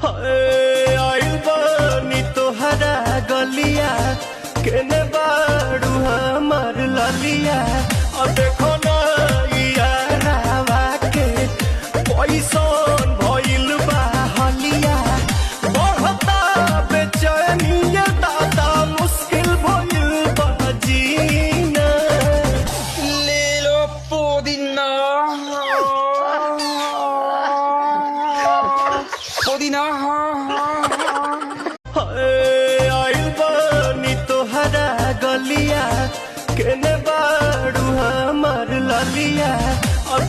आइल बानी तोहरा गलिया केने बाड़ू हमार ललिया और देखो ना यारावा के पैसन भइल बा हलिया बढ़ता बेचैनिया दादा मुश्किल भइल बा जीना ले लो पुदीना पुदीना आइल बानी तोहरा गलिया केने बाड़ू हमार ललिया और